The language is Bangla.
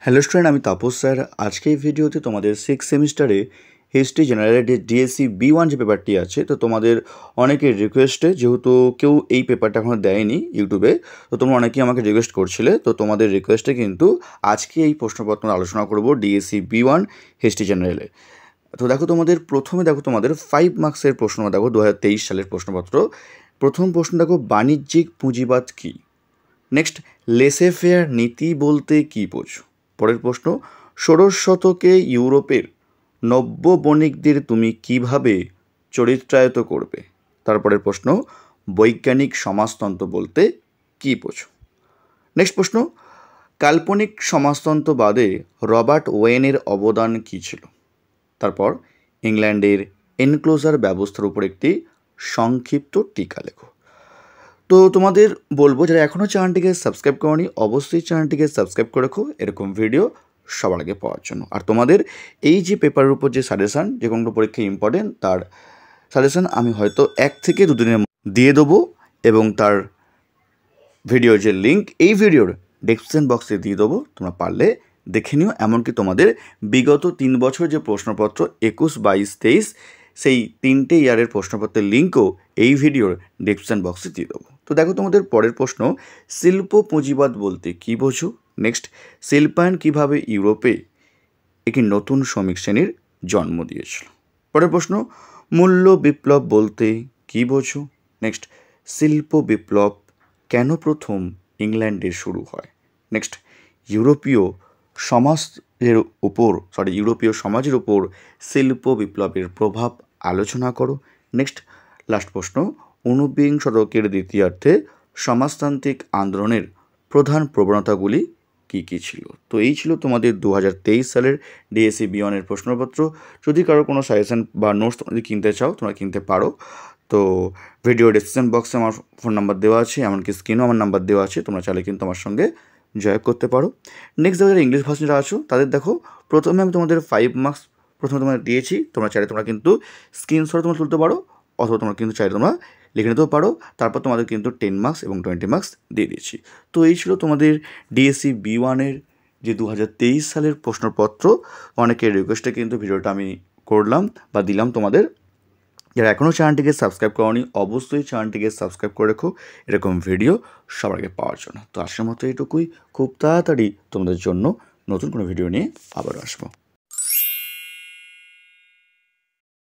হ্যালো স্টুডেন্ট, আমি তাপস স্যার। আজকে এই ভিডিওতে তোমাদের 6th সেমিস্টারে হিস্ট্রি জেনারেল ডিএসসি B1 যে পেপারটি আছে, তো তোমাদের অনেকের রিকোয়েস্টে, যেহেতু কেউ এই পেপারটা এখনও দেয়নি ইউটিউবে, তো তোমরা অনেকেই আমাকে রিকোয়েস্ট করছিলে, তো তোমাদের রিকোয়েস্টে কিন্তু আজকে এই প্রশ্নপত্র আলোচনা করব ডিএসসি B1 হিস্ট্রি জেনারেলে। তো দেখো, প্রথমে তোমাদের 5 মার্কসের প্রশ্ন দেখো, 2023 সালের প্রশ্নপত্র। প্রথম প্রশ্ন দেখো, বাণিজ্যিক পুঁজিবাদ কী। নেক্সট, লেসে ফেয়ার নীতি বলতে কী বোঝো। পরের প্রশ্ন, ষোড়শ শতকে ইউরোপের নব্য বণিকদের তুমি কিভাবে চরিত্রায়িত করবে। তারপরের প্রশ্ন, বৈজ্ঞানিক সমাজতন্ত্র বলতে কী বোঝো। নেক্সট প্রশ্ন, কাল্পনিক সমাজতন্ত্রবাদে রবার্ট ওয়েনের অবদান কী ছিল। তারপর, ইংল্যান্ডের এনক্লোজার ব্যবস্থার উপর একটি সংক্ষিপ্ত টিকা লেখো। তো তোমাদের বলবো, যারা এখনও চ্যানেলটিকে সাবস্ক্রাইব করোনি, অবশ্যই চ্যানেলটিকে সাবস্ক্রাইব করে রাখো এরকম ভিডিও সবার আগে পাওয়ার জন্য। আর তোমাদের এই যে পেপারের উপর যে সাজেশান, যে কোনো পরীক্ষা ইম্পর্টেন্ট, তার সাজেশান আমি হয়তো 1 থেকে 2 দিনের দিয়ে দেবো, এবং তার ভিডিওর যে লিঙ্ক এই ভিডিওর ডেসক্রিপশন বক্সে দিয়ে দেবো, তোমরা পারলে দেখে নিও। এমনকি তোমাদের বিগত 3 বছর যে প্রশ্নপত্র 21, 22, 23, সেই 3টে ইয়ারের প্রশ্নপত্রের লিঙ্কও এই ভিডিওর ডেসক্রিপশন বক্সে দিয়ে দেবো। তো দেখো, তোমাদের পরের প্রশ্ন, শিল্প পুঁজিবাদ বলতে কী বোঝো। নেক্সট, শিল্পায়ন কীভাবে ইউরোপে একটি নতুন শ্রমিক শ্রেণীর জন্ম দিয়েছিল। পরের প্রশ্ন, মূল্য বিপ্লব বলতে কী বোঝো। নেক্সট, শিল্প বিপ্লব কেন প্রথম ইংল্যান্ডে শুরু হয়। নেক্সট, ইউরোপীয় সমাজের উপর শিল্প বিপ্লবের প্রভাব আলোচনা করো। নেক্সট, লাস্ট প্রশ্ন, ঊনবিংশ শতকের দ্বিতীয়ার্ধে সমাজতান্ত্রিক আন্দোলনের প্রধান প্রবণতাগুলি কী কী ছিল। তো এই ছিল তোমাদের 2023 সালের ডিএসসি B1 প্রশ্নপত্র। যদি কারো কোনো সাজেশন বা নোটস যদি কিনতে চাও, তোমরা কিনতে পারো। তো ভিডিও ডেসক্রিপশন বক্সে আমার ফোন নাম্বার দেওয়া আছে, এমনকি স্ক্রিনেও আমার নাম্বার দেওয়া আছে, তোমরা চাইলে কিন্তু আমার সঙ্গে জয়েন করতে পারো। নেক্সট, যারা ইংলিশ ভার্সনরা আছো, তাদের দেখো, প্রথমে আমি তোমাদের 5 মার্কস প্রথমে তোমাদের দিয়েছি। তোমরা চাইলে তোমরা কিন্তু স্ক্রিনশট তোমরা তুলতে পারো, অথবা তোমরা কিন্তু চাইলে তোমরা লিখে নিতেও পারো। তারপর তোমাদের কিন্তু 10 মার্কস এবং 20 মার্কস দিয়ে দিয়েছি। তো এই ছিল তোমাদের ডিএসসি B1 যে 2023 সালের প্রশ্নপত্র। অনেকের রিকোয়েস্টে কিন্তু ভিডিওটা আমি করলাম বা দিলাম তোমাদের। যারা এখনও চ্যানেলটিকে সাবস্ক্রাইব করোনি, অবশ্যই চ্যানেলটিকে সাবস্ক্রাইব করে রেখো এরকম ভিডিও সবার আগে পাওয়ার জন্য। তো আসার মতো এইটুকুই, খুব তাড়াতাড়ি তোমাদের জন্য নতুন কোনো ভিডিও নিয়ে আবার আসবো।